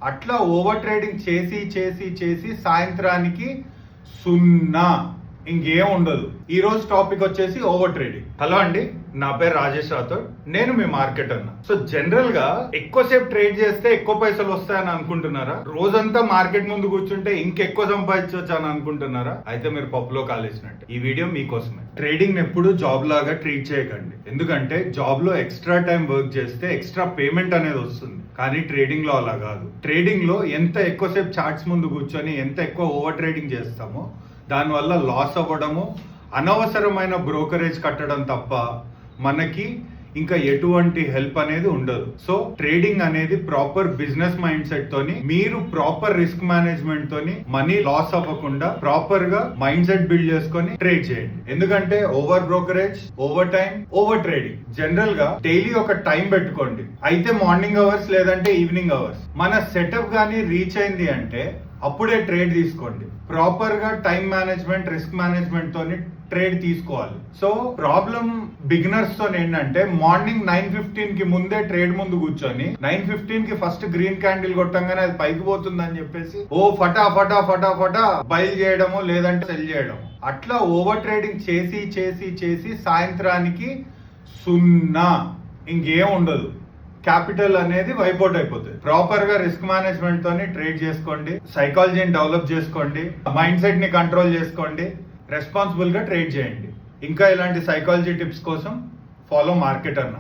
అట్లా over trading చేసి చేసి చేసి సాయంత్రానికి 0 ఇంకేం ఉండదు. ఈ రోజు టాపిక్ వచ్చేసి ఓవర్ ట్రేడింగ్. హలో అండి, నా పేరు రాజేష్ రాథోడ్, నేను మీ మార్కెట్ అన్న. సో జనరల్ గా ఎక్కువసేపు ట్రేడ్ చేస్తే ఎక్కువ పైసలు వస్తాయని అనుకుంటున్నారా? రోజంతా మార్కెట్ ముందు కూర్చుంటే ఇంకెక్కువ సంపాదించవచ్చు అని అనుకుంటున్నారా? అయితే మీరు పప్పులో కాలేసినట్టు. ఈ వీడియో మీకోసమే. ట్రేడింగ్ ఎప్పుడు జాబ్ లాగా ట్రీట్ చేయకండి. ఎందుకంటే జాబ్ లో ఎక్స్ట్రా టైం వర్క్ చేస్తే ఎక్స్ట్రా పేమెంట్ అనేది వస్తుంది, కానీ ట్రేడింగ్ లో అలా కాదు. ట్రేడింగ్ లో ఎంత ఎక్కువసేపు చార్ట్స్ ముందు కూర్చొని ఎంత ఎక్కువ ఓవర్ ట్రేడింగ్ చేస్తామో దానివల్ల లాస్ అవ్వడము, అనవసరమైన బ్రోకరేజ్ కట్టడం తప్ప మనకి ఇంకా ఎటువంటి హెల్ప్ అనేది ఉండదు. సో ట్రేడింగ్ అనేది ప్రాపర్ బిజినెస్ మైండ్ సెట్ తోని, మీరు ప్రాపర్ రిస్క్ మేనేజ్మెంట్ తోని మనీ లాస్ అవ్వకుండా ప్రాపర్ గా మైండ్ సెట్ బిల్డ్ చేసుకొని ట్రేడ్ చేయండి. ఎందుకంటే over brokerage, over time, over trading. General గా డైలీ ఒక టైం పెట్టుకోండి, అయితే మార్నింగ్ అవర్స్ లేదంటే ఈవినింగ్ అవర్స్. మన సెటప్ గానీ రీచ్ అయింది అంటే అప్పుడే ట్రేడ్ తీసుకోండి. ప్రాపర్ గా టైం మేనేజ్మెంట్, రిస్క్ మేనేజ్మెంట్ తోని ట్రేడ్ తీసుకోవాలి. సో ప్రాబ్లం బిగినర్స్ తో ఏంటంటే మార్నింగ్ 9:15 కి ముందే ట్రేడ్ ముందు కూర్చొని 9:15 కి ఫస్ట్ గ్రీన్ క్యాండిల్ కొట్టంగానే అది పైకి పోతుందని చెప్పేసి ఫటా ఫటా ఫటా ఫటా బయలు చేయడము లేదంటే సెల్ చేయడం. అట్లా ఓవర్ ట్రేడింగ్ చేసి చేసి చేసి సాయంత్రానికి 0 ఇంకేం ఉండదు. క్యాపిటల్ అనేది వైపౌట్ అయిపోతుంది. ప్రాపర్ గా రిస్క్ మేనేజ్మెంట్ తోని ట్రేడ్ చేసుకోండి, సైకాలజీని డెవలప్ చేసుకోండి, మైండ్ సెట్ ని కంట్రోల్ చేసుకోండి, రెస్పాన్సిబుల్ గా ట్రేడ్ చేయండి. ఇంకా ఇలాంటి సైకాలజీ టిప్స్ కోసం ఫాలో మార్కెట్ అన్న.